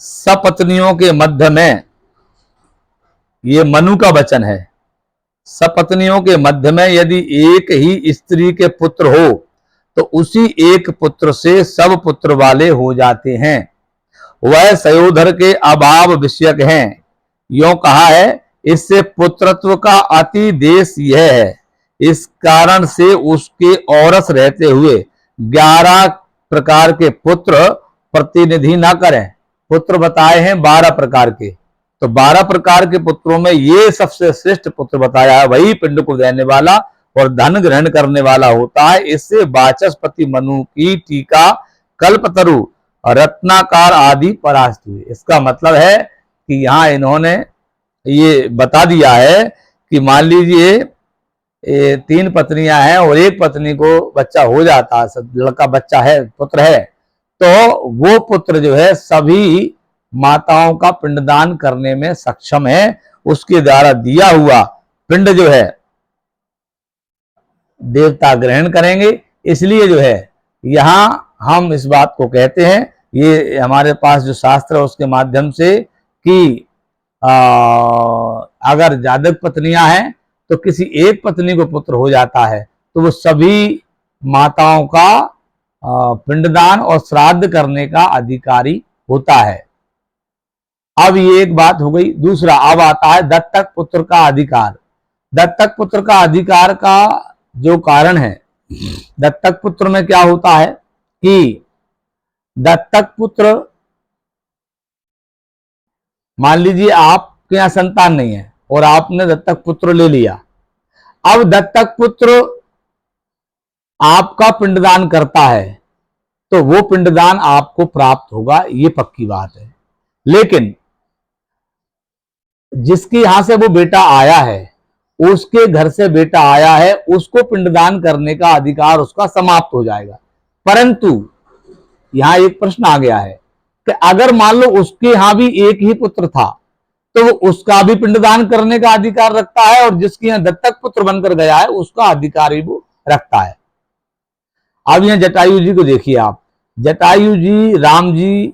सपत्नियों के मध्य में, ये मनु का वचन है, सपत्नियों के मध्य में यदि एक ही स्त्री के पुत्र हो तो उसी एक पुत्र से सब पुत्र वाले हो जाते हैं। वह सयोधर के अभाव विषयक हैं। यों कहा है, इससे पुत्रत्व का अति देश यह है, इस कारण से उसके औरस रहते हुए 11 प्रकार के पुत्र प्रतिनिधि न करें। पुत्र बताए हैं 12 प्रकार के, तो 12 प्रकार के पुत्रों में ये सबसे श्रेष्ठ पुत्र बताया है, वही पिंड को देने वाला और धन ग्रहण करने वाला होता है। इससे वाचस्पति मनु की टीका कल्पतरु रत्नाकार आदि परास्त हुए। इसका मतलब है कि यहाँ इन्होंने ये बता दिया है कि मान लीजिए 3 पत्नियां हैं और एक पत्नी को बच्चा हो जाता है, लड़का बच्चा है, पुत्र है, तो वो पुत्र जो है सभी माताओं का पिंडदान करने में सक्षम है। उसके द्वारा दिया हुआ पिंड जो है देवता ग्रहण करेंगे। इसलिए जो है यहां हम इस बात को कहते हैं, ये हमारे पास जो शास्त्र है उसके माध्यम से, कि अगर ज्यादा पत्नियां हैं तो किसी एक पत्नी को पुत्र हो जाता है तो वो सभी माताओं का पिंडदान और श्राद्ध करने का अधिकारी होता है। अब ये एक बात हो गई। दूसरा अब आता है दत्तक पुत्र का अधिकार। दत्तक पुत्र का अधिकार का जो कारण है, दत्तक पुत्र में क्या होता है कि दत्तक पुत्र, मान लीजिए आपके यहां संतान नहीं है और आपने दत्तक पुत्र ले लिया। अब दत्तक पुत्र आपका पिंडदान करता है तो वो पिंडदान आपको प्राप्त होगा, ये पक्की बात है। लेकिन जिसके यहां से वो बेटा आया है, उसके घर से बेटा आया है, उसको पिंडदान करने का अधिकार उसका समाप्त हो जाएगा। परंतु यहां एक प्रश्न आ गया है कि अगर मान लो उसके यहां भी एक ही पुत्र था तो वो उसका भी पिंडदान करने का अधिकार रखता है, और जिसके यहां दत्तक पुत्र बनकर गया है उसका अधिकार भी वो रखता है। अब यहां जटायु जी को देखिए आप। जटायु जी, राम जी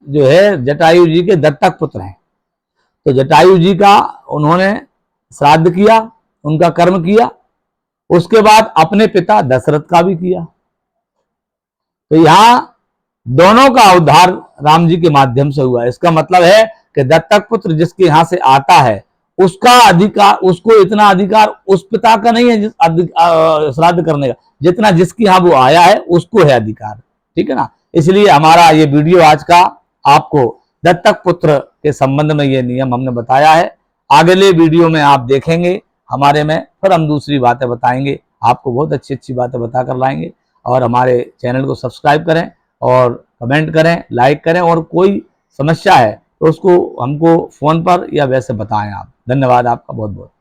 जो है जटायु जी के दत्तक पुत्र हैं। तो जटायु जी का उन्होंने श्राद्ध किया, उनका कर्म किया, उसके बाद अपने पिता दशरथ का भी किया। तो यहां दोनों का उद्धार राम जी के माध्यम से हुआ। इसका मतलब है कि दत्तक पुत्र जिसके यहां से आता है उसका अधिकार, उसको इतना अधिकार उस पिता का नहीं है श्राद्ध करने का, जितना जिसके यहां वो आया है उसको है अधिकार। ठीक है ना। इसलिए हमारा ये वीडियो आज का आपको दत्तक पुत्र के संबंध में ये नियम हमने बताया है। अगले वीडियो में आप देखेंगे हमारे में, फिर हम दूसरी बातें बताएंगे, आपको बहुत अच्छी अच्छी बातें बताकर लाएंगे। और हमारे चैनल को सब्सक्राइब करें और कमेंट करें, लाइक करें, और कोई समस्या है तो उसको हमको फोन पर या वैसे बताएं आप। धन्यवाद आपका बहुत बहुत।